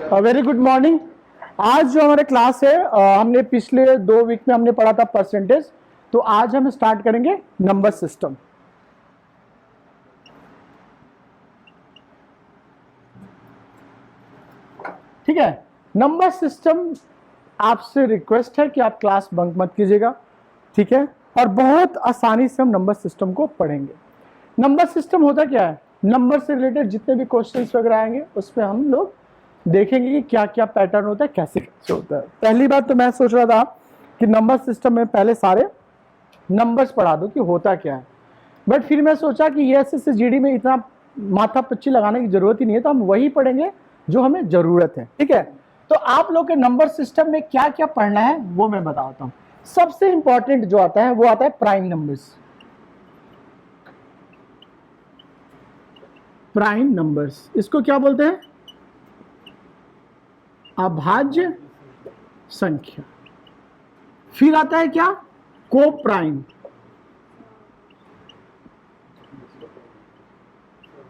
Very good morning. आज जो हमारे क्लास है हमने पिछले 2 वीक में हमने पढ़ा था परसेंटेज, तो आज हम स्टार्ट करेंगे नंबर सिस्टम। ठीक है, नंबर सिस्टम आपसे रिक्वेस्ट है कि आप क्लास बंक मत कीजिएगा, ठीक है। और बहुत आसानी से हम नंबर सिस्टम को पढ़ेंगे। नंबर सिस्टम होता क्या है, नंबर से रिलेटेड जितने भी क्वेश्चंस वगैरह आएंगे उसमें हम लोग देखेंगे कि क्या क्या पैटर्न होता है, कैसे कैसे होता है। पहली बात तो मैं सोच रहा था कि नंबर सिस्टम में पहले सारे नंबर्स पढ़ा दो कि होता क्या है, बट फिर मैं सोचा कि ये एसएससी जीडी में इतना माथा पच्ची लगाने की जरूरत ही नहीं है, तो हम वही पढ़ेंगे जो हमें जरूरत है। ठीक है, तो आप लोग के नंबर सिस्टम में क्या क्या पढ़ना है वो मैं बताता हूं। सबसे इंपॉर्टेंट जो आता है वो आता है प्राइम नंबर्स। प्राइम नंबर्स इसको क्या बोलते हैं, अभाज्य संख्या। फिर आता है क्या, को प्राइम,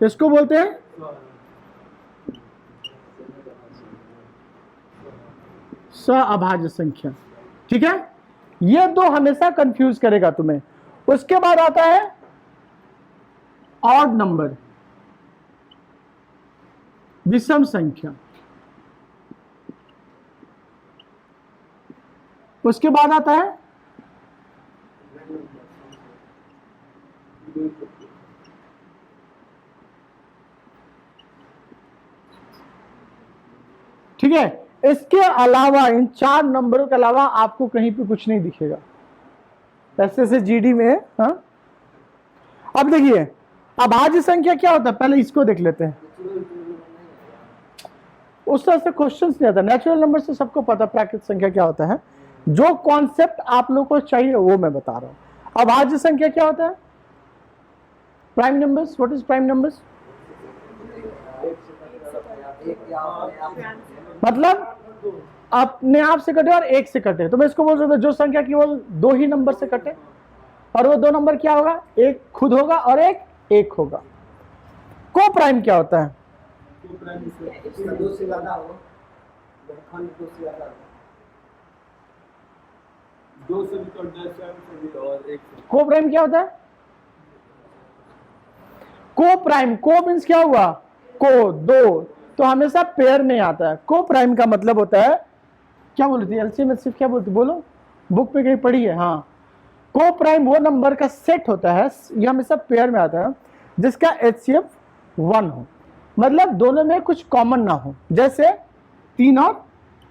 इसको बोलते हैं अभाज्य संख्या। ठीक है, ये दो हमेशा कंफ्यूज करेगा तुम्हें। उसके बाद आता है ऑड नंबर, विषम संख्या। उसके बाद आता है ठीक है, इसके अलावा इन 4 नंबरों के अलावा आपको कहीं पे कुछ नहीं दिखेगा ऐसे से जीडी में। हाँ, अब देखिए अभाज्य संख्या क्या होता है, पहले इसको देख लेते हैं। उस तरह से क्वेश्चंस नहीं आता, नेचुरल नंबर से सबको पता प्राकृतिक संख्या क्या होता है। जो कॉन्सेप्ट आप लोगों को चाहिए वो मैं बता रहा हूं। अभाज्य संख्या क्या होता है, prime numbers. What is prime numbers, मतलब अपने आप से कटे और एक से कटे। तो मैं इसको बोल सकता हूं जो संख्या केवल 2 ही नंबर से कटे, और वो 2 नंबर क्या होगा, एक खुद होगा और एक होगा। को प्राइम क्या होता है, को प्राइम क्या होता है, को प्राइम, को मीन्स क्या हुआ, को 2, तो हमेशा पेयर में आता है। को प्राइम का मतलब होता है, क्या बोलती है एलसीएम एचसीएफ, क्या बोलती, बोलो, बुक में कहीं पढ़ी है। हाँ, को प्राइम वो नंबर का सेट होता है, ये हमेशा पेयर में आता है, जिसका एचसीएफ 1 हो, मतलब दोनों में कुछ कॉमन ना हो। जैसे 3 और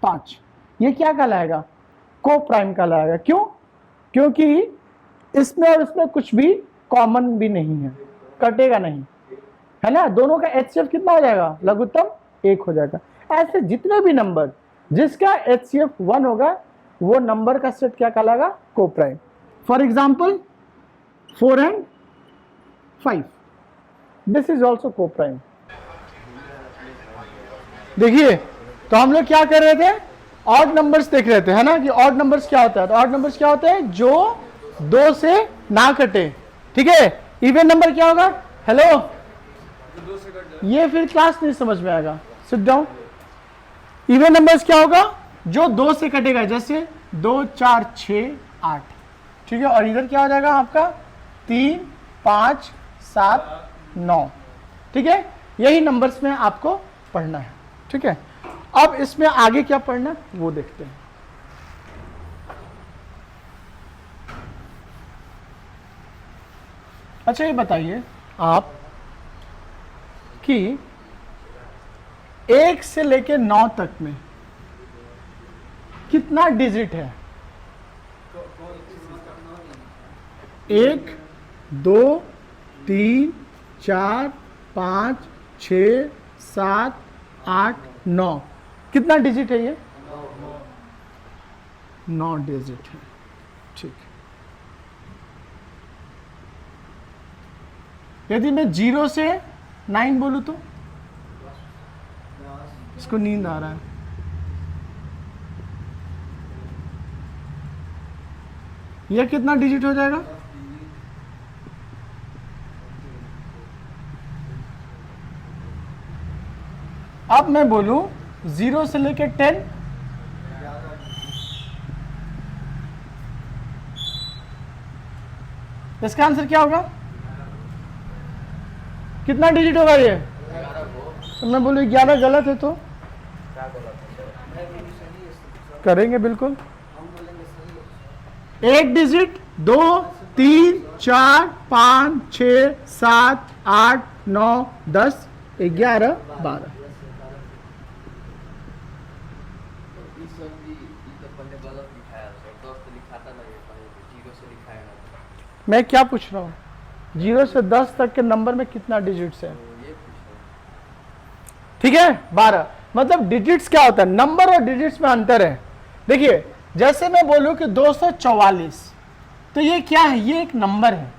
5, ये क्या कहलाएगा, को प्राइम कहलाएगा। क्यों, क्योंकि इसमें और इसमें कुछ भी कॉमन भी नहीं है, कटेगा नहीं, है ना। दोनों का एचसीएफ कितना हो जाएगा, लघुत्तम 1 हो जाएगा। ऐसे जितने भी नंबर जिसका एचसीएफ 1 होगा वो नंबर का सेट क्या कहलाएगा, को prime. For example 4 and 5, this is also को प्राइम। देखिए, तो हम लोग क्या कर रहे थे, ऑड नंबर्स देख रहे थे, है ना, कि ऑड नंबर्स क्या होता है। तो ऑड नंबर्स क्या होते हैं, जो 2 से ना कटे। ठीक है, इवन नंबर क्या होगा, हेलो, ये फिर क्लास नहीं समझ में आएगा, सिट डाउन। इवन नंबर्स क्या होगा, जो 2 से कटेगा, जैसे 2 4 6 8। ठीक है, और इधर क्या हो जाएगा आपका 3 5 7 9। ठीक है, यही नंबर्स में आपको पढ़ना है। ठीक है, अब इसमें आगे क्या पढ़ना वो देखते हैं। अच्छा, ये बताइए आप कि 1 से लेके 9 तक में कितना डिजिट है, 1 2 3 4 5 6 7 8 9, कितना डिजिट है ये, 9 डिजिट है। ठीक, यदि मैं 0 से 9 बोलूं तो इसको नींद आ रहा है, यह कितना डिजिट हो जाएगा, अब मैं बोलूं 0 से लेके 10, इसका आंसर क्या होगा? कितना डिजिट होगा ये? तो मैं बोलूँ 11 गलत है तो करेंगे बिल्कुल। 1 डिजिट, 2, 3, 4, 5, 6, 7, 8, 9, 10, 11, 12। मैं क्या पूछ रहा हूँ? 0 से 10 तक के नंबर में कितना डिजिट्स है? ठीक है, 12। मतलब डिजिट्स क्या होता है? नंबर और डिजिट्स में अंतर है। देखिए, जैसे मैं बोलूं कि 244, तो ये क्या है? ये एक नंबर है।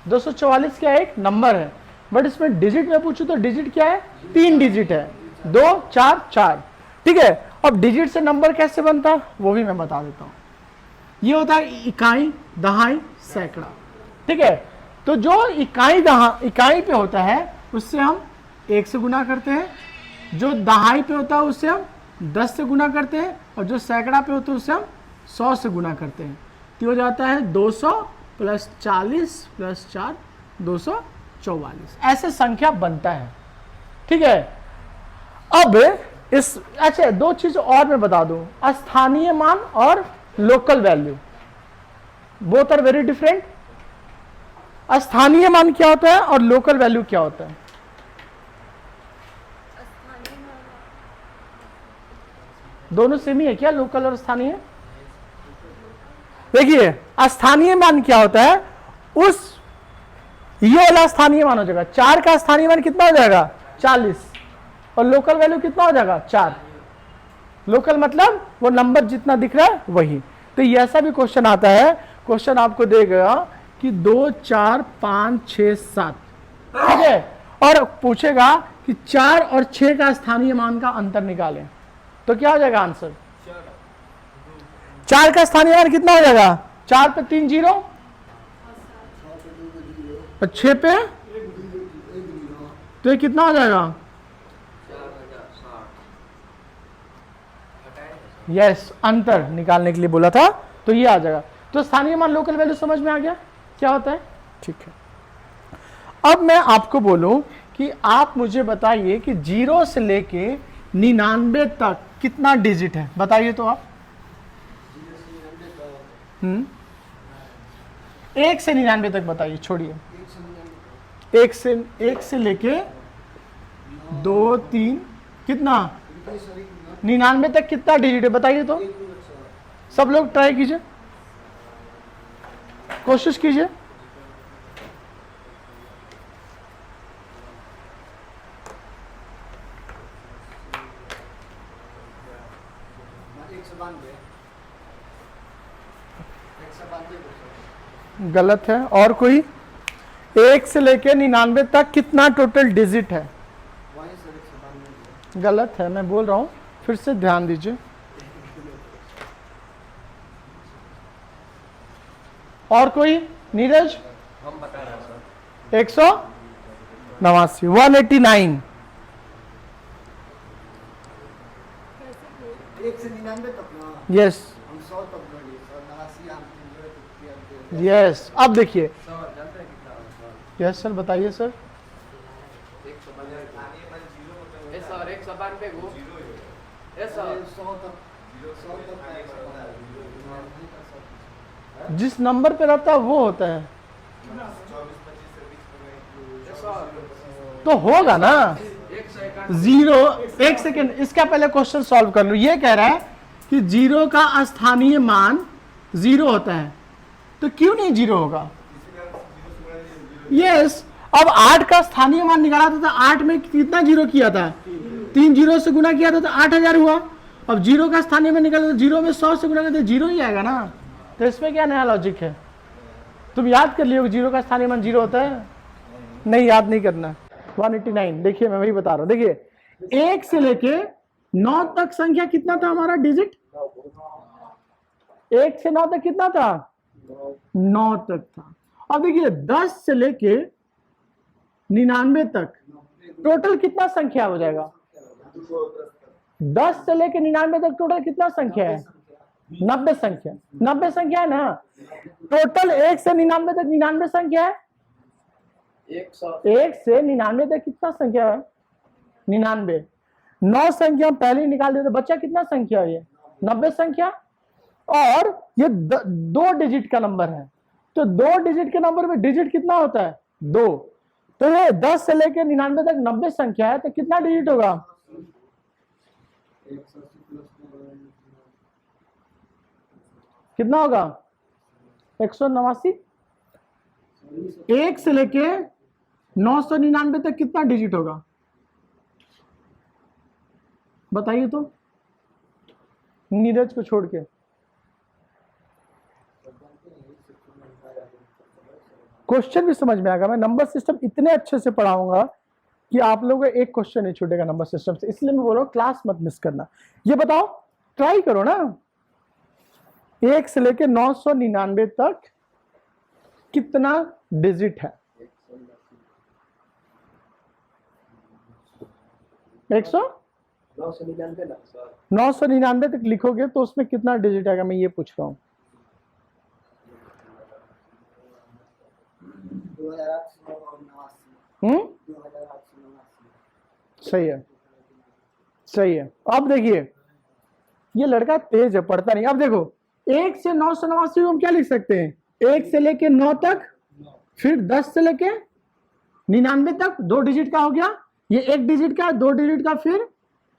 244 क्या है? एक नंबर है। बट इसमें डिजिट में पूछूं तो डिजिट क्या है? 3 डिजिट है, 2, 4, 4। ठीक है, अब डिजिट से नंबर कैसे बनता है वो भी मैं बता देता हूं। ये होता है इकाई, दहाई, सैकड़ा। ठीक है, तो जो इकाई पे होता है उससे हम 1 से गुना करते हैं, जो दहाई पे होता है उससे हम 10 से गुना करते हैं, और जो सैकड़ा पे होता है उससे हम 100 से गुना करते हैं। तो हो जाता है 200 प्लस 40 प्लस 4, 244। ऐसे संख्या बनता है। ठीक है, अब अच्छा 2 चीज और मैं बता दूं, स्थानीय मान और local value, both are very different. स्थानीय मान क्या होता है और लोकल वैल्यू क्या होता है? दोनों सेम ही है क्या, लोकल और स्थानीय? देखिए, स्थानीय मान क्या होता है? ये वाला स्थानीय मान हो जाएगा 4 का स्थानीय मान कितना हो जाएगा? 40, और लोकल वैल्यू कितना हो जाएगा? 4। लोकल मतलब वो नंबर जितना दिख रहा है वही। तो ये ऐसा भी क्वेश्चन आता है, क्वेश्चन आपको देगा कि 2, 4, 5, 6, 7, ठीक है, और पूछेगा कि 4 और 6 का स्थानीय मान का अंतर निकालें, तो क्या हो जाएगा आंसर? 4 का स्थानीय मान कितना हो जाएगा? 4 पे 3 0, और 6 पे तो ये कितना हो जाएगा? यस, अंतर निकालने के लिए बोला था, तो ये आ जाएगा। तो स्थानीय मान लोकल वैल्यू समझ में आ गया क्या होता है? ठीक है, अब मैं आपको बोलूं कि आप मुझे बताइए कि 0 से लेके 99 तक कितना डिजिट है? बताइए तो आप। 1 से 99 तक बताइए, छोड़िए। 1 से लेके 2, 3, कितना? 99 तक कितना डिजिट है बताइए तो। सब लोग ट्राई कीजिए, कोशिश कीजिए। गलत है। और कोई? 1 से लेके 99 तक कितना टोटल डिजिट है? गलत है, मैं बोल रहा हूं, फिर से ध्यान दीजिए। और कोई? नीरज? हम बता रहे हैं सर। 189, 189। 1 से 99 तक ना? यस हम 100 तक बढ़ी सर, 89 हम 3 यस। अब देखिए, सर जानते हैं कितना सर? यस सर, बताइए सर। 192 गो 100 तक, 100 तक जिस नंबर पे रहता है वो होता है, तो होगा ना 0। 1 सेकेंड, इसका पहले क्वेश्चन सॉल्व कर लो। ये कह रहा है कि 0 का स्थानीय मान 0 होता है, तो क्यों नहीं 0 होगा? यस। अब 8 का स्थानीय मान निकाला था, 8 में कितना 0 किया था? 3 0 से गुना किया था तो 8000 हुआ। अब 0 का स्थानीय मान निकाला तो 0 में 100 से गुना करते 0 ही आएगा ना। तो इसमें क्या नया लॉजिक है? तुम याद कर लियो 0 का स्थानीय मान 0 होता है? नहीं, याद नहीं करना। 189, देखिए मैं वही बता रहा हूं। देखिए 1 से लेके 9 तक संख्या कितना था हमारा डिजिट? 1 से 9 तक कितना था? 9 तक था। अब देखिए 10 से लेके 99 तक टोटल कितना संख्या हो जाएगा? 10 से लेकर 99 तक टोटल कितना संख्या है? 90 संख्या। 90 संख्या है ना। टोटल 1 से 99 तक 99 संख्या है। 1 से 99 तक कितना संख्या है? 99। 9 संख्या हम पहले ही निकाल देते, बच्चा कितना संख्या है? ये 90 संख्या। और ये 2 डिजिट का नंबर है, तो 2 डिजिट के नंबर में डिजिट कितना होता है? 2। तो ये 10 से लेकर 99 तक 90 संख्या है, तो कितना डिजिट होगा? कितना होगा? 189। 1 से लेके 999 तक कितना डिजिट होगा? बताइए तो, नीरज को छोड़ के। क्वेश्चन भी समझ में आएगा। मैं नंबर सिस्टम इतने अच्छे से पढ़ाऊंगा कि आप लोगों का एक क्वेश्चन नहीं छूटेगा नंबर सिस्टम से, इसलिए मैं बोल रहा हूं क्लास मत मिस करना। ये बताओ, ट्राई करो ना, 1 से लेके 999 तक कितना डिजिट है? 999 तक लिखोगे तो उसमें कितना डिजिट आएगा, मैं ये पूछ रहा हूं। 2889। सही है, सही है। अब देखिए, ये लड़का तेज है, पढ़ता नहीं। अब देखो, 1 से 989 हम क्या लिख सकते हैं? 1 से लेके 9 तक, फिर 10 से लेके 99 तक 2 डिजिट का हो गया, ये 1 डिजिट का, 2 डिजिट का, फिर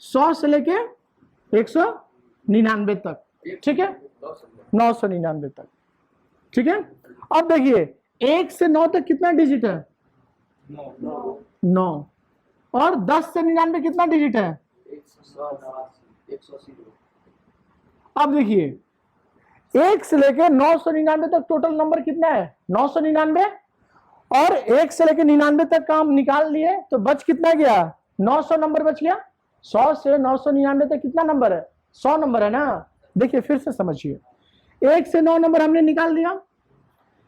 100 से लेके 199 तक, ठीक है, 999 तक, ठीक है। अब देखिए, 1 से 9 तक कितना डिजिट है? 9। और 10 से 99 कितना डिजिट है? 180। अब देखिए, 1 से लेकर 999 तक टोटल नंबर कितना है? 999। और 1 से लेकर 99 तक का हम निकाल लिए, तो बच कितना गया? 900 नंबर बच गया। 100 से 999 तक कितना नंबर है? 100 नंबर है ना। देखिए फिर से समझिए, 1 से 9 नंबर हमने निकाल दिया,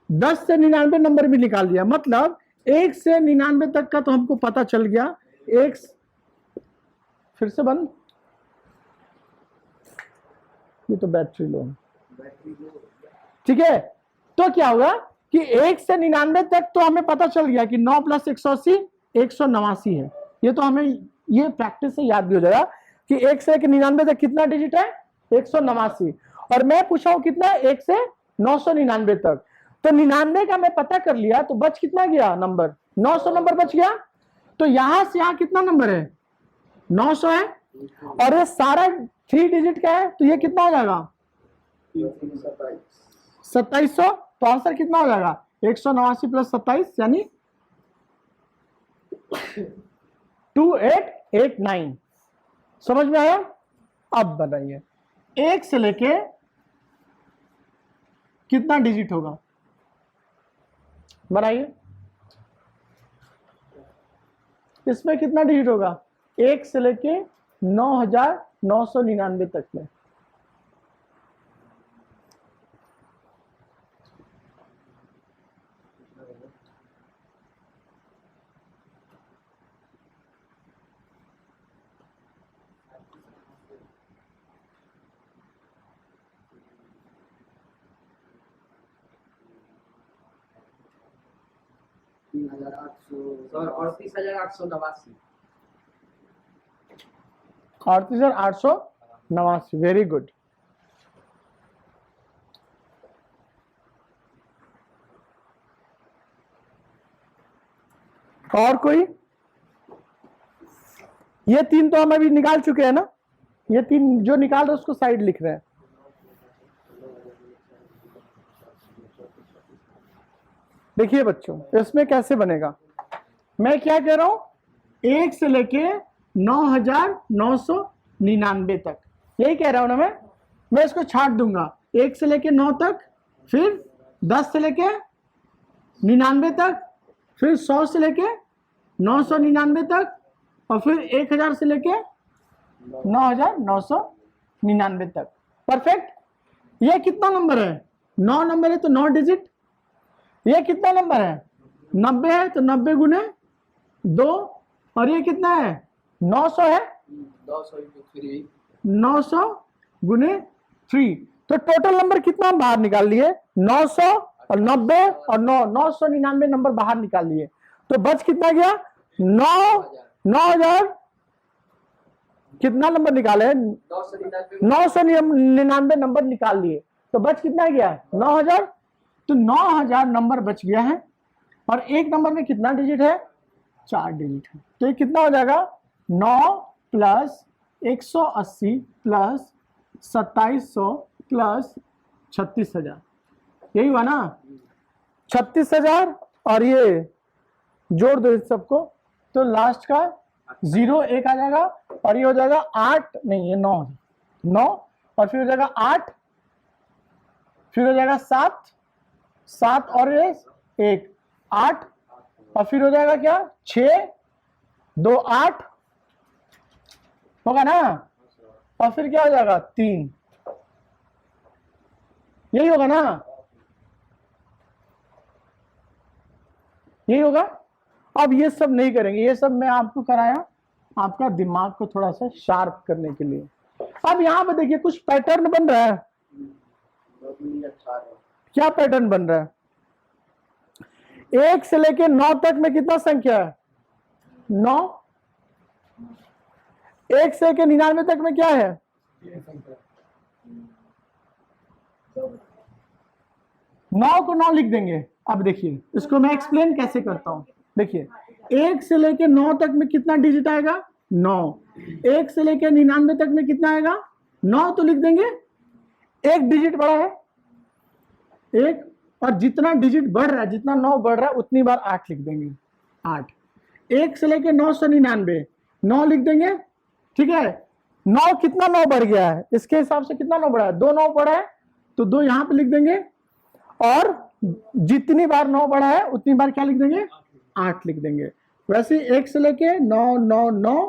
10 से 99 नंबर भी निकाल दिया, मतलब 1 से 99 तक का तो हमको पता चल गया। एक फिर से बंद, ये तो बैटरी लो, ठीक है। तो क्या होगा कि 1 से 99 तक तो हमें पता चल गया कि 9 + 180 189 है। ये तो हमें ये प्रैक्टिस से याद भी हो जाएगा कि 1 से 99 तक कितना डिजिट है? 189। और मैं पूछा हूं कितना? 1 से 999 तक। तो 99 का मैं पता कर लिया, तो बच कितना गया नंबर? 900 नंबर बच गया। तो यहां से यहां कितना नंबर है? 900 है। और ये सारा 3 डिजिट का है, तो ये कितना हो जाएगा? 2700। तो आंसर कितना हो जाएगा? 189 + 27 यानी 2889। समझ में आया? अब बताइए, 1 से लेके कितना डिजिट होगा? बनाइए, इसमें कितना डिजिट होगा? 1 से लेके 9999 तक में। सर 38,889। 38,889। Very good. और कोई? ये 3 तो हम अभी निकाल चुके हैं ना, ये 3 जो निकाल रहे उसको साइड लिख रहे हैं। देखिए बच्चों, इसमें कैसे बनेगा, मैं क्या कह रहा हूं, 1 से लेके 9999 तक, यही कह रहा हूं ना मैं इसको छाट दूंगा। 1 से लेके 9 तक, फिर 10 से लेके 99 तक, फिर 100 से लेके 999 तक, और फिर 1000 से लेके 9999 तक। परफेक्ट। ये कितना नंबर है? 9 नंबर है तो 9 डिजिट। ये कितना नंबर है? 90 है तो 90 × 2। और ये कितना है? 900 है 900 into 3 900 गुने 3, तो टोटल नंबर कितना हम बाहर निकाल लिए? 900 और 90 और 999 नंबर बाहर निकाल लिए, तो बच कितना गया? 9000 कितना नंबर निकाले? 999 नंबर निकाल लिए, तो बच कितना गया? 9000। तो 9000 नंबर बच गया है, और एक नंबर में कितना डिजिट है? 4 डिजिट है। तो ये कितना हो जाएगा? 9 प्लस 180 प्लस 2700 प्लस 36,000, यही हुआ ना? 36,000 और ये जोड़ दो इस सबको, तो लास्ट का 0 1 आ जाएगा, और ये हो जाएगा 8, नहीं ये 9 9, और फिर हो जाएगा 8, फिर हो जाएगा 7 7 और ये 1 8, और फिर हो जाएगा क्या? 6 2 8 होगा ना, और फिर क्या हो जाएगा? 3, यही होगा ना? यही होगा। अब ये सब नहीं करेंगे, ये सब मैं आपको कराया आपका दिमाग को थोड़ा सा शार्प करने के लिए। अब यहां पर देखिए कुछ पैटर्न बन रहा है। क्या पैटर्न बन रहा है? 1 से लेके 9 तक में कितना संख्या है? 9। 1 से लेके 99 तक में क्या है? 9 को 9 लिख देंगे। अब देखिए इसको मैं एक्सप्लेन कैसे करता हूं। देखिए 1 से लेके 9 तक में कितना डिजिट आएगा? 9। 1 से लेके 99 तक में कितना आएगा? 9 तो लिख देंगे, एक डिजिट बढ़ा है 1, और जितना डिजिट बढ़ रहा है, जितना 9 बढ़ रहा है उतनी बार 8 लिख देंगे, 8। 1 से लेके 999 9 लिख देंगे, ठीक है। 9 कितना 9 बढ़ गया है? इसके हिसाब से कितना 9 बढ़ा है? 2 9 बढ़ा है, तो 2 यहां पे लिख देंगे, और जितनी बार 9 बढ़ा है उतनी बार क्या लिख देंगे? 8 लिख देंगे। वैसे 1 से लेके 9 9 9,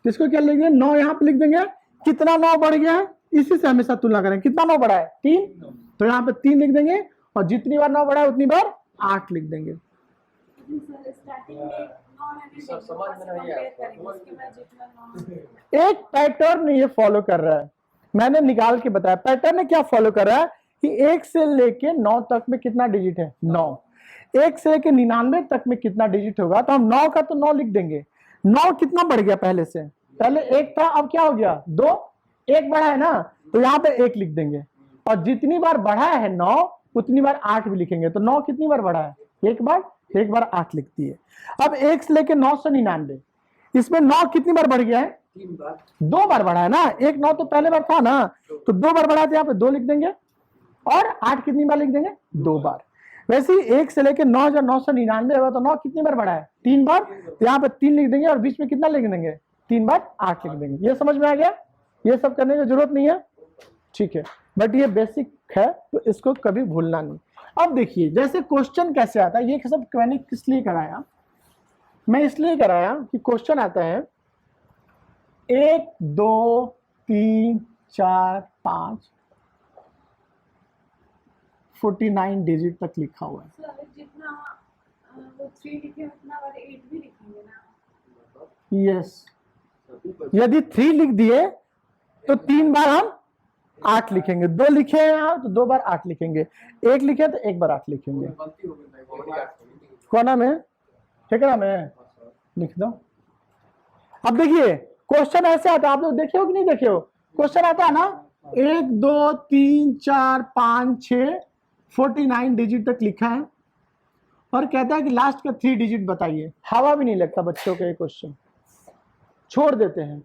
किसको क्या लिख देंगे? 9 यहां पे लिख देंगे। कितना 9 बढ़ गया है इसी से हमेशा तुलना करें। कितना 9 बढ़ा है? 3, तो यहाँ पे 3 लिख देंगे, और जितनी बार 9 बढ़ा है उतनी बार 8 लिख देंगे। एक पैटर्न ये फॉलो कर रहा है, मैंने निकाल के बताया। पैटर्न क्या फॉलो कर रहा है कि 1 से लेके 9 तक में कितना डिजिट है? 9। 1 से लेके 99 तक में कितना डिजिट होगा? तो हम 9 का तो 9 लिख देंगे। 9 कितना बढ़ गया पहले से? पहले 1 था, अब क्या हो गया? 2, 1 बढ़ा है ना, तो यहाँ पे 1 लिख देंगे, और जितनी बार बढ़ा है 9 उतनी बार 8 भी लिखेंगे। तो 9 कितनी बार बढ़ा है? 1 बार, 1 बार 8 लिखती है। अब 1 से लेके 999, इसमें 9 कितनी बार बढ़ गया है? 3 बार, 2 बार बढ़ा है ना। 1 9 तो पहले बार था ना, तो 2 बार बढ़ा, तो यहाँ पे 2 लिख देंगे, और 8 कितनी बार लिख देंगे? 2 बार। वैसे ही 1 से लेके 9,999 होगा, तो 9 कितनी बार बढ़ा है? 3 बार, तो यहाँ पे 3 लिख देंगे, और बीच में कितना लिख देंगे? 3 बार 8 लिख देंगे। ये समझ में आ गया? ये सब करने की जरूरत नहीं है, ठीक है, बट ये बेसिक है, तो इसको कभी भूलना नहीं। अब देखिए जैसे क्वेश्चन कैसे आता है, ये सब मैंने किस लिए कराया? मैं इसलिए कराया कि क्वेश्चन आता है 1 2 3 4 5 49 डिजिट तक लिखा हुआ है। सर जितना वो 3 लिखे उतना वाले 8 भी लिखेंगे ना? यस, यदि 3 लिख दिए तो 3 बार हम 8 लिखेंगे। 2 लिखे हैं यहाँ, तो 2 बार 8 लिखेंगे। 1 लिखे तो 1 बार 8 लिखेंगे। गलती हो गई भाई, कौन नाम है? ठीक है, नाम है, लिख दो। अब देखिए क्वेश्चन ऐसे आता है, आप लोग देखे हो कि नहीं देखे हो? क्वेश्चन आता है ना 1 2 3 4 5 6 49 डिजिट तक लिखा है, और कहता है कि लास्ट का 3 डिजिट बताइए। हवा भी नहीं लगता बच्चों के क्वेश्चन, छोड़ देते हैं।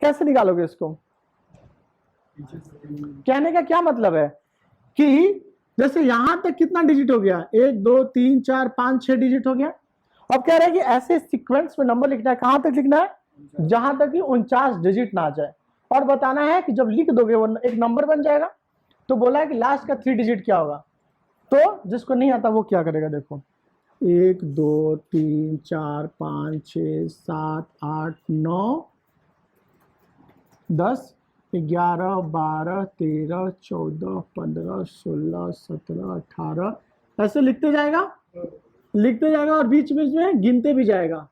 कैसे निकालोगे इसको? कहने का क्या मतलब है कि जैसे यहां तक कितना डिजिट हो गया? 1 2 3 4 5 6 डिजिट हो गया। अब कह रहे हैं कि ऐसे सीक्वेंस में नंबर लिखना है। कहां तक लिखना है? जहां तक कि 49 डिजिट ना आ जाए, और बताना है कि जब लिख दोगे वो एक नंबर बन जाएगा। तो बोला है कि लास्ट का 3 डिजिट क्या होगा। तो जिसको नहीं आता वो क्या करेगा? देखो 1 2 3 4 5 6 7 8 9 10 11 12 13 14 15 16 17 18 ऐसे लिखते जाएगा, और बीच बीच में गिनते भी जाएगा।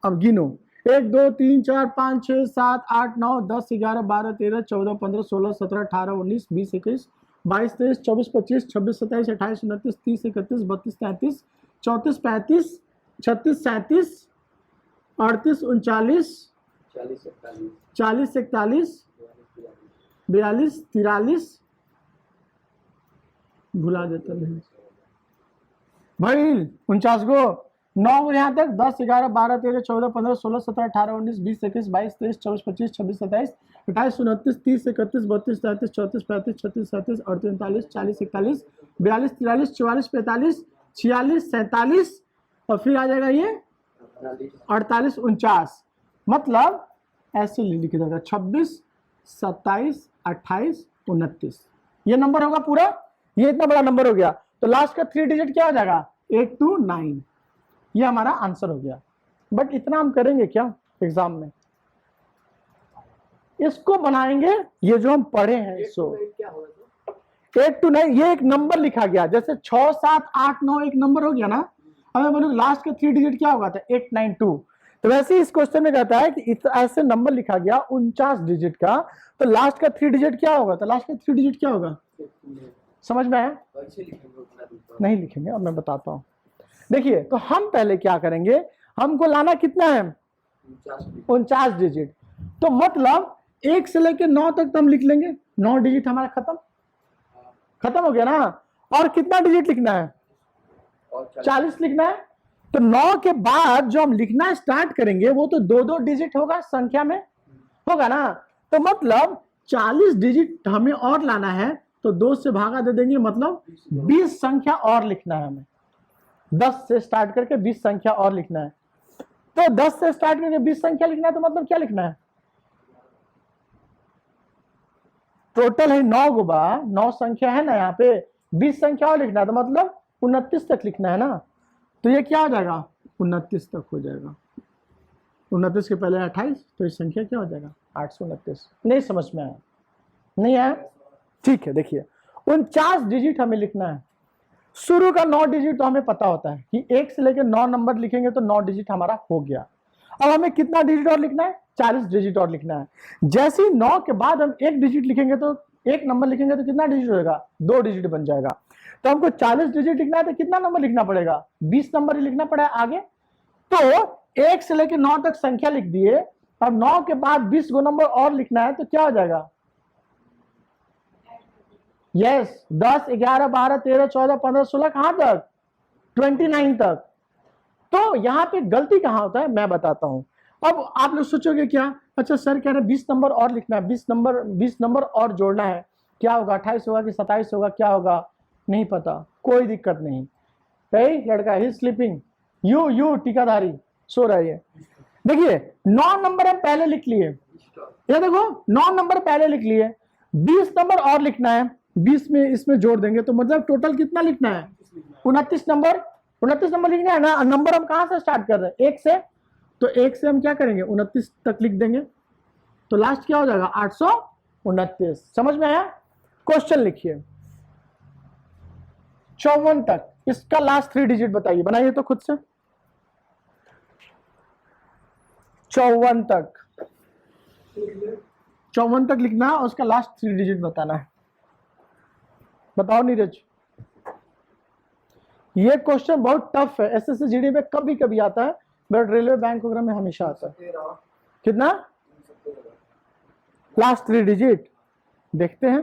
अब गिनो 1 2 3 4 5 6 7 8 9 10 11 12 13 14 15 16 17 18 19 20 21 22 23 24 25 26 27 28 29 30 31 32 33 34 35 36 37 38 39 40 41 42 43 भुला देता नहीं भाई 49 गो 9 यहाँ तक 10 11 12 13 14 15 16 17 18 19 20 21 22 23 24 25 26 27 28 29 30 31 32 33 34 35 36 37 38 39 40 41 42 43 44 45 46 47 और फिर आ जाएगा ये 48 49 मतलब ऐसे लिख देगा 26 27 28 29 ये नंबर होगा पूरा। ये इतना बड़ा नंबर हो गया तो लास्ट का 3 डिजिट क्या हो जाएगा 8 to 9। ये हमारा आंसर हो गया। बट इतना हम करेंगे क्या एग्जाम में, इसको बनाएंगे ये जो हम पढ़े हैं इसको 8 to 9 ये एक नंबर लिखा गया जैसे 6 7 8 9 एक नंबर हो गया ना। अब मैं बोलूँ लास्ट का 3 डिजिट क्या होगा था 892। तो वैसे ही इस क्वेश्चन में कहता है कि ऐसे नंबर लिखा गया 49 डिजिट का तो लास्ट का 3 डिजिट क्या होगा, तो लास्ट का 3 डिजिट क्या होगा समझ में आया? नहीं लिखेंगे अब मैं बताता हूं। देखिए तो हम पहले क्या करेंगे, हमको लाना कितना है 49 डिजिट। तो मतलब 1 से लेके 9 तक तो हम लिख लेंगे, 9 डिजिट हमारा खत्म हो गया ना। और कितना डिजिट लिखना है 40 लिखना है। तो 9 के बाद जो हम लिखना स्टार्ट करेंगे वो तो 2-2 डिजिट होगा, संख्या में होगा ना। तो मतलब 40 डिजिट हमें और लाना है तो 2 से भागा दे देंगे, मतलब 20 संख्या और लिखना है हमें। 10 से स्टार्ट करके 20 संख्या और लिखना है। तो 10 से स्टार्ट करके 20 संख्या लिखना है तो मतलब क्या लिखना है, टोटल है 9 गुबा 9 संख्या है ना, यहाँ पे 20 संख्या और लिखना है तो मतलब 29 तक लिखना है ना। तो ये क्या हो जाएगा 29 तक हो जाएगा। 29 के पहले 28 तो ये संख्या क्या हो जाएगा 829। नहीं समझ में आया? नहीं आया? ठीक है। देखिए 49 डिजिट हमें लिखना है। शुरू का 9 डिजिट तो हमें पता होता है कि 1 से लेकर 9 नंबर लिखेंगे तो 9 डिजिट हमारा हो गया। अब हमें कितना डिजिट और लिखना है 40 डिजिट और लिखना है। जैसे ही 9 के बाद हम 1 डिजिट लिखेंगे तो 1 नंबर लिखेंगे तो कितना डिजिट होगा 2 डिजिट बन जाएगा। तो हमको 40 डिजिट लिखना है तो कितना नंबर लिखना पड़ेगा 20 नंबर ही लिखना पड़ेगा आगे। तो 1 से लेकर 9 तक संख्या लिख दिए। अब 9 के बाद 20 गो नंबर और लिखना है तो क्या हो जाएगा यस 10 11 12 13 14 15 16 कहां तक 29 तक। तो यहां पे गलती कहां होता है मैं बताता हूं। अब आप लोग सोचोगे क्या, अच्छा सर कह रहे 20 नंबर और लिखना है, 20 नंबर और जोड़ना है, क्या होगा 28 होगा कि 27 होगा, क्या होगा नहीं पता, कोई दिक्कत नहीं। भाई लड़का ही स्लीपिंग, यू टीकाधारी सो रही है। देखिए 9 नंबर हम पहले लिख लिए, ये देखो 9 नंबर पहले लिख लिए, 20 नंबर और लिखना है, 20 में इसमें जोड़ देंगे तो मतलब टोटल कितना लिखना है 29 नंबर लिखना है ना। नंबर हम कहां से स्टार्ट कर रहे हैं 1 से, तो 1 से हम क्या करेंगे 29 तक लिख देंगे तो लास्ट क्या हो जाएगा 829। समझ में आया? क्वेश्चन लिखिए 54 तक, इसका लास्ट 3 डिजिट बताइए, बनाइए तो खुद से। 54 तक लिखना है और उसका लास्ट 3 डिजिट बताना है। बताओ नीरज। ये क्वेश्चन बहुत टफ है, एसएससी जीडी में कभी कभी आता है बट रेलवे बैंक वगैरह में हमेशा आता है। कितना लास्ट 3 डिजिट देखते हैं।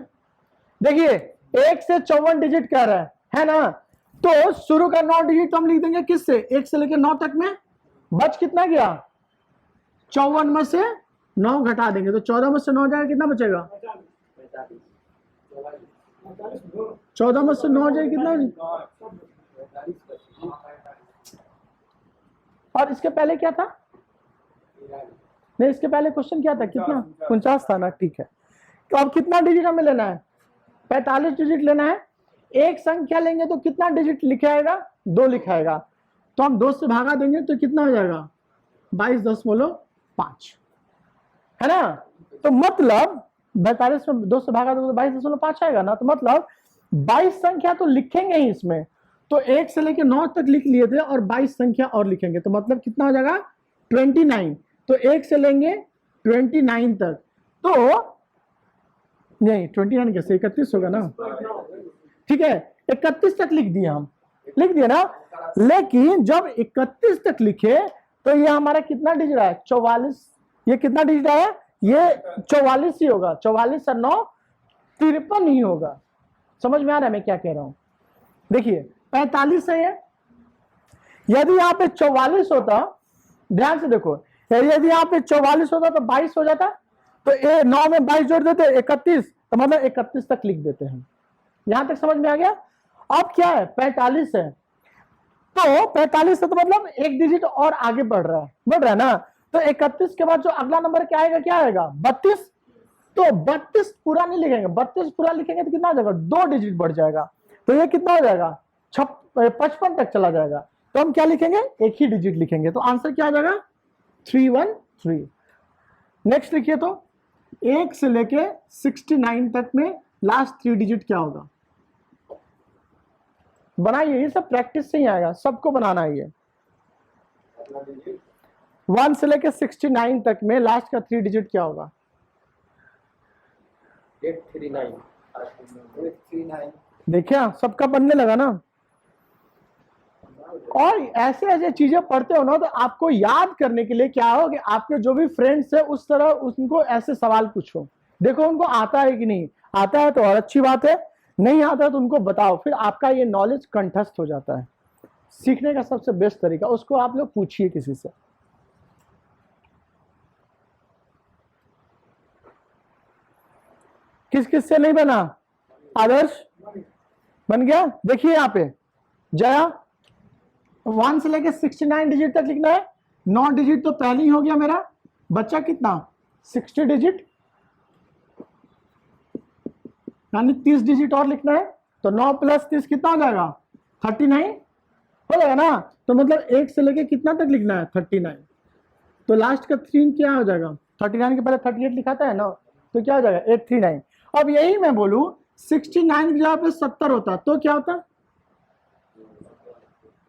देखिए 1 से 54 डिजिट कह रहा है ना। तो शुरू का 9 डिजिट तो हम लिख देंगे किससे 1 से लेकर 9 तक में, बच कितना गया 54 में से 9 घटा देंगे तो 14 में से 9 जाएगा, कितना बचेगा 14 में से 9 जाएगा कितना। और इसके पहले क्या था, नहीं इसके पहले क्वेश्चन क्या था, कितना 49 था ना। ठीक है तो अब कितना डिजिट हमें लेना है 45 डिजिट लेना है। एक संख्या लेंगे तो कितना डिजिट लिखाएगा 2 लिखाएगा, तो हम 2 से भागा देंगे तो कितना हो जाएगा 22.5 है ना। तो मतलब 42 में 2 से भागा देंगे तो 22.5 आएगा ना। तो मतलब 22 संख्या तो लिखेंगे ही इसमें, तो 1 से लेकर 9 तक लिख लिए थे और 22 संख्या और लिखेंगे तो मतलब कितना हो जाएगा 29। तो 1 से लेंगे 29 तक, तो नहीं 29 कैसे, 31 होगा ना, ठीक है 31 तक लिख दिया, हम लिख दिया ना। लेकिन जब 31 तक लिखे तो ये हमारा कितना डिजिट है, 44। ये कितना डिजिट है, ये 44 ही होगा, 44 और 9 53 ही होगा। समझ में आ रहा है मैं क्या कह रहा हूं? देखिए 45 है, यदि यहाँ पे 44 होता, ध्यान से देखो, यदि यहाँ पे 44 होता तो 22 हो जाता, तो 9 में 22 जोड़ देते 31, तो मतलब 31 तक लिख देते हैं। यहां तक समझ में आ गया? अब क्या है, 45 है, तो 45 है तो मतलब एक डिजिट और आगे बढ़ रहा है ना। तो 31 के बाद जो अगला नंबर क्या आएगा, 32। तो 32 पूरा नहीं लिखेंगे, 32 पूरा लिखेंगे तो कितना हो जाएगा, 2 डिजिट बढ़ जाएगा, तो ये कितना हो जाएगा, 55 तक चला जाएगा। तो हम क्या लिखेंगे, एक ही डिजिट लिखेंगे, तो आंसर क्या आ जाएगा, 313। नेक्स्ट लिखिए, तो 1 से लेके 69 तक में लास्ट 3 डिजिट क्या होगा, बनाइए। ये सब प्रैक्टिस से ही आएगा, सबको बनाना है ये। 1 से लेके 69 तक में लास्ट का 3 डिजिट क्या होगा, 839। देखिए सबका बनने लगा ना। और ऐसे ऐसे चीजें पढ़ते हो ना, तो आपको याद करने के लिए क्या हो कि आपके जो भी फ्रेंड्स है उस तरह उनको ऐसे सवाल पूछो, देखो उनको आता है कि नहीं आता है, तो और अच्छी बात है, नहीं आता है तो उनको बताओ, फिर आपका ये नॉलेज कंठस्थ हो जाता है। सीखने का सबसे बेस्ट तरीका, उसको आप लोग पूछिए किसी से। किस किस से नहीं बना, आदर्श बन गया। देखिए यहाँ पे जया 1 से लेके 69 डिजिट तक लिखना है, 9 डिजिट तो पहले ही हो गया मेरा, बच्चा कितना 60 डिजिट, यानी 30 डिजिट और लिखना है, तो 9 + 30 कितना हो जाएगा, 39 हो जाएगा ना। तो मतलब 1 से लेके कितना तक लिखना है, 39, तो लास्ट का 3 क्या हो जाएगा, 39 के पहले 38 लिखाता है ना, तो क्या हो जाएगा 839। अब यही मैं बोलूं 69 की जगह पे 70 होता तो क्या होता,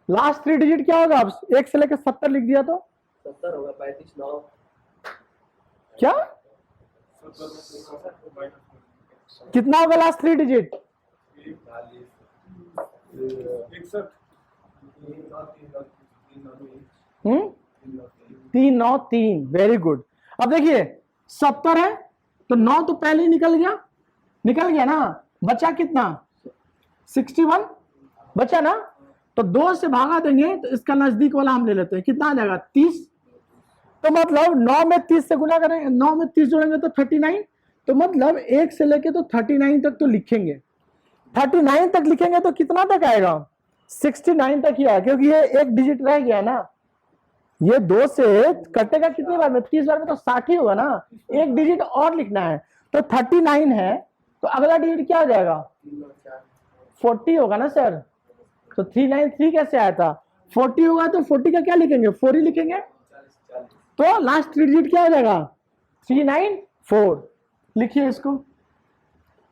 लास्ट 3 डिजिट क्या होगा, अब 1 से लेकर 70 लिख दिया तो 70 होगा, 35 9 क्या कितना होगा लास्ट 3 डिजिट, 393। Very good. अब देखिए 70 है तो 9 तो पहले ही निकल गया ना, बचा कितना 61 बचा ना, तो 2 से भागा देंगे तो इसका नजदीक वाला हम ले लेते हैं, कितना आ जाएगा 30। तो मतलब 9 में 30 से गुना करेंगे, 9 में 30 जोड़ेंगे तो 39, तो मतलब 1 से लेके तो 39 तक तो लिखेंगे, 39 तक लिखेंगे तो कितना तक आएगा, 69 तक ही आएगा, क्योंकि ये एक डिजिट रह गया ना, ये 2 से कटेगा कितनी बार में, 30 बार में, तो 60 ही होगा ना, एक डिजिट और लिखना है, तो 39 है, तो अगला डिजिट क्या हो जाएगा 40 होगा ना सर, तो 393 कैसे आया था, 40 होगा तो 40 का क्या लिखेंगे, 4 ही लिखेंगे, तो लास्ट डिजिट क्या हो जाएगा 394। लिखिए इसको,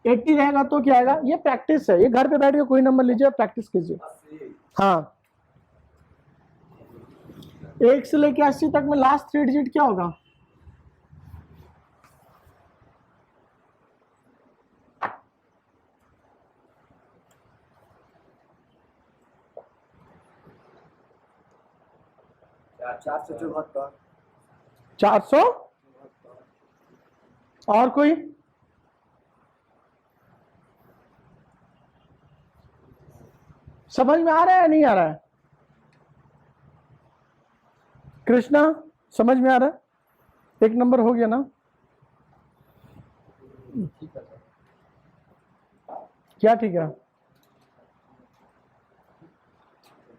80 रहेगा तो क्या आएगा, ये प्रैक्टिस है, ये घर पे बैठ के कोई नंबर लीजिए प्रैक्टिस कीजिए। हाँ 1 से लेके 80 तक में लास्ट 3 डिजिट क्या होगा, चार सौ 400। और कोई, समझ में आ रहा है नहीं आ रहा है, कृष्णा समझ में आ रहा है, एक नंबर हो गया ना, क्या ठीक है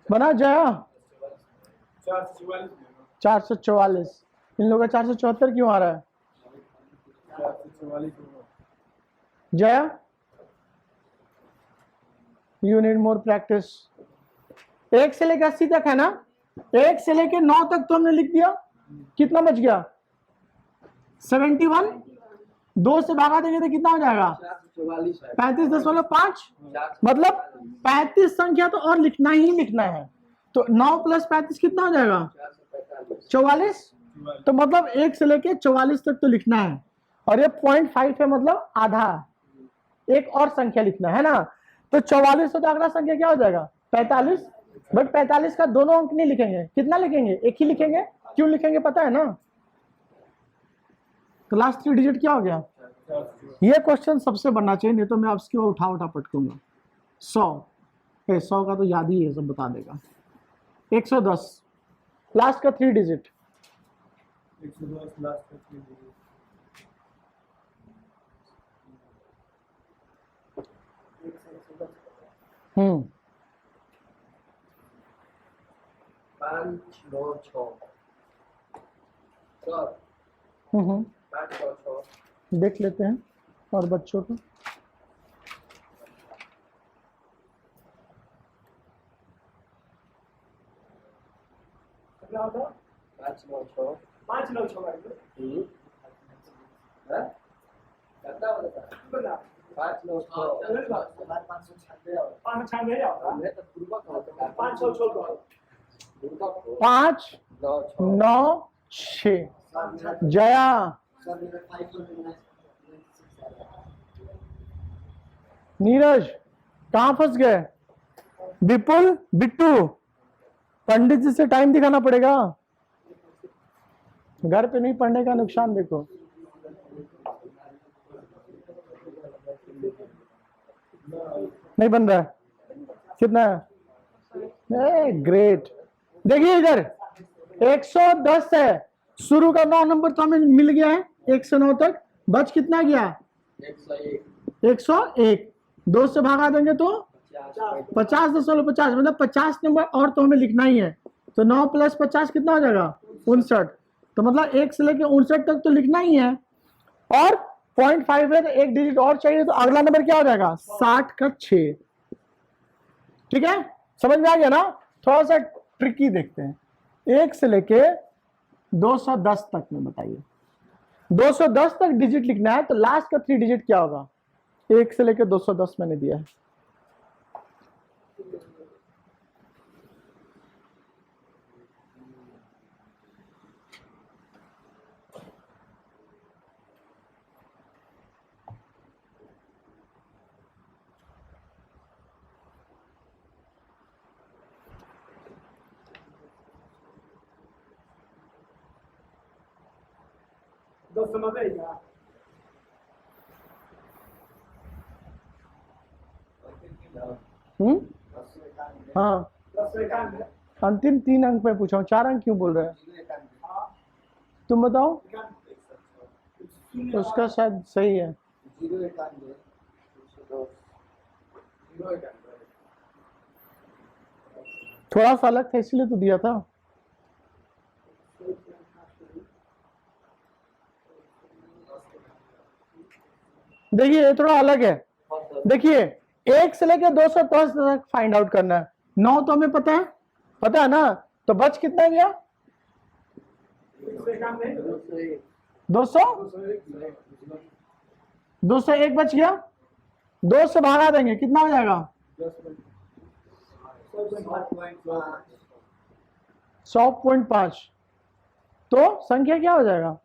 बना जया 444, इन लोगों का 474 क्यों आ रहा है, Jaya you need more practice. 1 से लेकर 80 तक है ना, 1 से लेकर 9 तक तो हमने लिख दिया, कितना बच गया 71, 2 से भागा देंगे तो कितना हो जाएगा 35.5, मतलब 35 संख्या तो और लिखना ही लिखना है, तो 9 + 35 कितना हो जाएगा 44, तो मतलब 1 से लेके 44 तक तो लिखना है, और ये 0.5 है मतलब आधा, एक और संख्या लिखना है ना। तो 44 से तो अगला संख्या क्या हो जाएगा 45, बट 45 का दोनों अंक नहीं लिखेंगे, कितना लिखेंगे, एक ही लिखेंगे। क्यों लिखेंगे पता है ना, तो लास्ट 3 डिजिट क्या हो गया। ये क्वेश्चन सबसे बनना चाहिए, नहीं तो मैं आपकी उठा उठा पटकूंगा। 100 का तो याद ही है, सब बता देगा। 110 लास्ट का 3 डिजिट, 110 लास्ट का 3 डिजिट 596 सर 596 देख लेते हैं और बच्चों को। कितना होता 596 कितना होता 596 जया नीरज कहाँ फंस गए, विपुल बिट्टू, पंडित जी से टाइम दिखाना पड़ेगा, घर पे नहीं पढ़ने का नुकसान देखो। नहीं बन रहा है, कितना है, ग्रेट। देखिए इधर 110 है, शुरू का 9 नंबर तो हमें मिल गया है 1 से 9 तक, बच कितना गया 101, 2 से भागा देंगे तो 50.50, मतलब 50 नंबर और तो हमें लिखना ही है। तो 9 + 50 कितना हो जाएगा 59, तो मतलब 1 से लेके 59 तक तो लिखना ही है, और 0.5 है तो 1 डिजिट और चाहिए, तो अगला नंबर क्या हो जाएगा 60 का 6। ठीक है, समझ में आ गया ना। थोड़ा सा ट्रिकी देखते हैं, 1 से लेके 210 तक में बताइए, 210 तक डिजिट लिखना है, तो लास्ट का 3 डिजिट क्या होगा। 1 से लेके 210 मैंने दिया है। हाँ, अंतिम 3 अंक में पूछा हूँ, 4 अंक क्यों बोल रहे हैं, तुम बताओ। उसका शायद सही है, थोड़ा सा अलग था इसलिए तो दिया था। देखिए ये थोड़ा अलग है, देखिए 1 से लेकर 210 तक फाइंड आउट करना है, 9 तो हमें पता है ना, तो बच कितना गया 201 बच गया, 2 से भागा देंगे कितना हो जाएगा 100.5, तो संख्या क्या हो जाएगा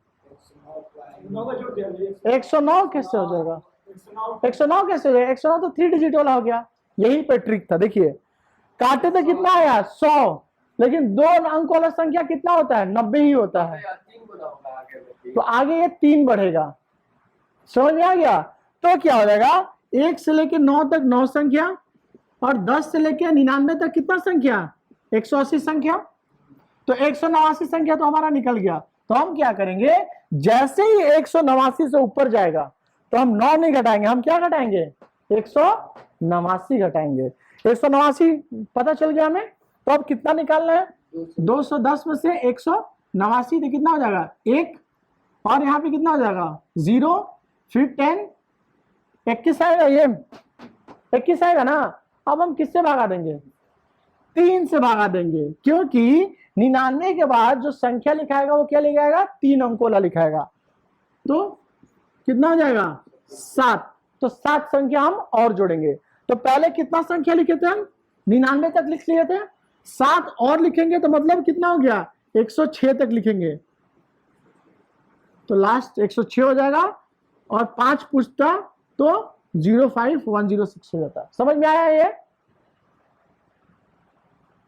109 कैसे हो जाएगा, 109 कैसे हो जाएगा, 109 तो 3 डिजिट वाला हो गया। यही पे ट्रिक था, देखिए काटे तो कितना आया 100, लेकिन 2 अंक वाला संख्या कितना होता है 90 ही होता है, तो आगे ये 3 बढ़ेगा, समझ में आ गया। तो क्या हो जाएगा 1 से लेके 9 तक 9 संख्या, और 10 से लेके 99 तक कितना संख्या 180 संख्या, तो 189 संख्या तो हमारा निकल गया। तो हम क्या करेंगे, जैसे ही 189 से ऊपर जाएगा तो हम 9 नहीं घटाएंगे, हम क्या घटाएंगे 189 घटाएंगे। 189 पता चल गया हमें, तो अब कितना निकालना है 210 में से 189, तो कितना हो जाएगा 1, और यहाँ पे कितना हो जाएगा 0, फिर 10, 21 आएगा, ये 21 आएगा ना। अब हम किससे भागा देंगे 3 से भागा देंगे, क्योंकि 99 के बाद जो संख्या लिखाएगा वो क्या लिखाएगा 3 अंकों वाला लिखाएगा, तो कितना हो जाएगा 7, तो 7 संख्या हम और जोड़ेंगे। तो पहले कितना संख्या लिखे थे हम 99 तक लिख लिए थे, 7 और लिखेंगे तो मतलब कितना हो गया 106 तक लिखेंगे, तो लास्ट 106 हो जाएगा, और 5 पूछता तो 05106 हो जाता। समझ में आया ये?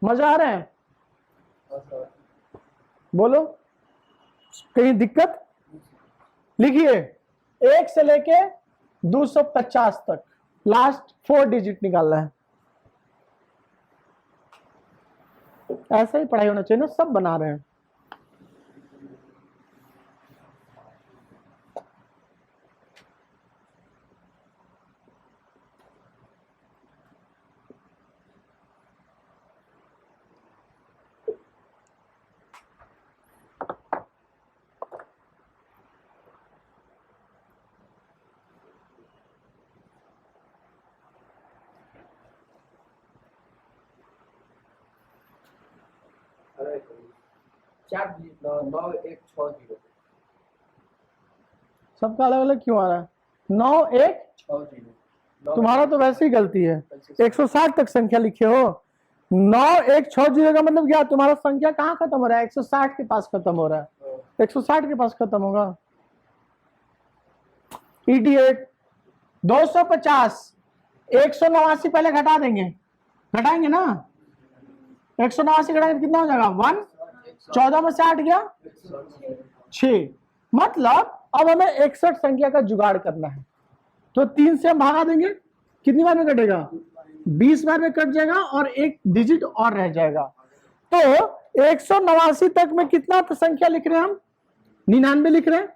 मजा आ रहा है? बोलो, कहीं दिक्कत? लिखिए, 1 से लेके 250 तक लास्ट 4 डिजिट निकालना है। ऐसा ही पढ़ाई होना चाहिए ना, सब बना रहे हैं। अरे 4 डिजिट 9160 सबका अलग अलग क्यों आ रहा है? 9160, तुम्हारा तो वैसे ही गलती है। 160 तक संख्या लिखे हो, 9160 का मतलब क्या? तुम्हारा संख्या कहाँ खत्म हो रहा है? 160 के पास खत्म हो रहा है, 160 के पास खत्म होगा। इडियट। 250, 189 पहले घटा देंगे, घटाएंगे ना? 189 घटाएंगे कितना हो जाएगा? 1। 14 में से 8 गया 6, मतलब अब हमें 61 संख्या का जुगाड़ करना है। तो 3 से हम भागा देंगे, कितनी बार में कटेगा? 20 बार में कट जाएगा, और 1 डिजिट और रह जाएगा। तो 189 तक में कितना संख्या लिख रहे हैं हम? 99 लिख रहे हैं।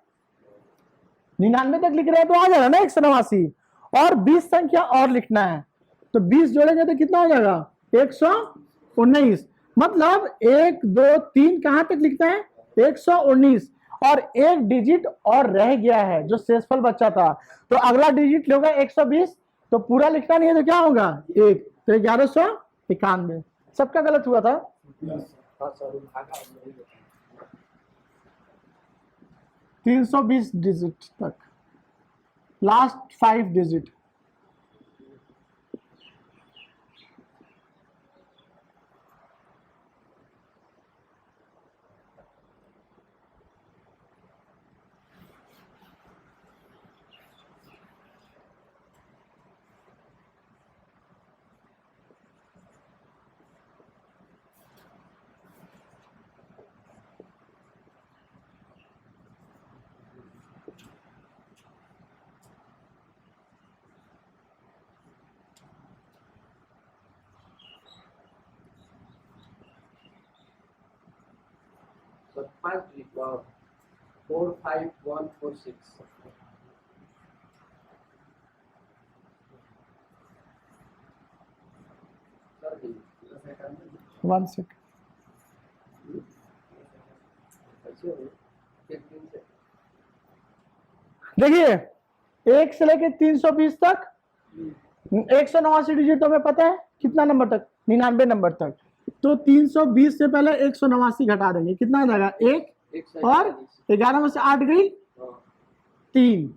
99 तक लिख रहे हैं तो आ जाएगा ना 189, और 20 संख्या और लिखना है, तो 20 जोड़ेंगे तो कितना हो जाएगा? 119। मतलब 1 2 3 कहां तक लिखना है? 119, और 1 डिजिट और रह गया है जो शेषफल बचा था। तो अगला डिजिट होगा 120, तो पूरा लिखना नहीं है तो क्या होगा? 1, तो 1191। सबका गलत हुआ था। 320 डिजिट तक, last 5 digit. So 5 digit 45146 one second, देखिए 1 से लेके 320 तक, 189 डिजिट तो हमें पता है कितना नंबर तक? 99 नंबर तक। तो 320 से पहले 189 घटा देंगे, कितना आ जाएगा? 1, और 11 में से 8 गई 3,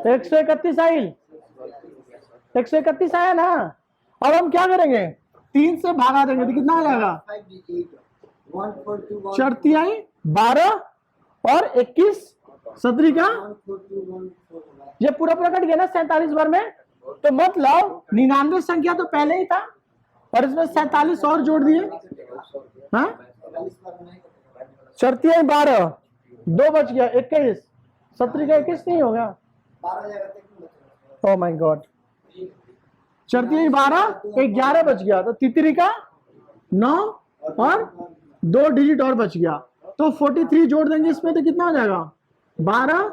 131 आई। 131 आया ना? अब हम क्या करेंगे? 3 से भागा देंगे तो कितना हो जाएगा? 4 आई 12, और 21 17 का, ये पूरा पूरा कट गया ना 47 बार में। तो मतलब 99 संख्या तो पहले ही था, और इसमें 47 और जोड़ दिए। हाँ, 4 आई 12, 2 बच गया 21, 17 का 21 नहीं होगा? ओ माय गॉड, 4 आई 12, 11 बच गया, तो तितरी का 9, और 2 डिजिट और बच गया। तो 43 जोड़ देंगे इसमें तो कितना हो जाएगा? 12,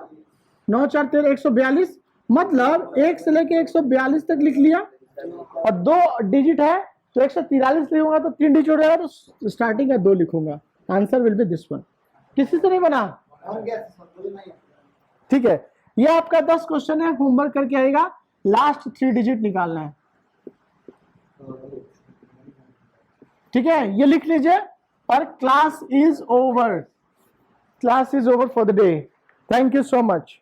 9 4 13, 142। मतलब 1 से लेके 142 तक लिख लिया, और 2 डिजिट है तो 143 लिखूंगा, तो 3 डिजिट हो जाएगा, तो स्टार्टिंग का 2 लिखूंगा। Answer will be this one. किसी से नहीं बना? ठीक है, ये आपका 10 क्वेश्चन है, होमवर्क करके आएगा। लास्ट 3 डिजिट निकालना है, ठीक है? ये लिख लीजिए, और class is over. Class is over for the day. Thank you so much.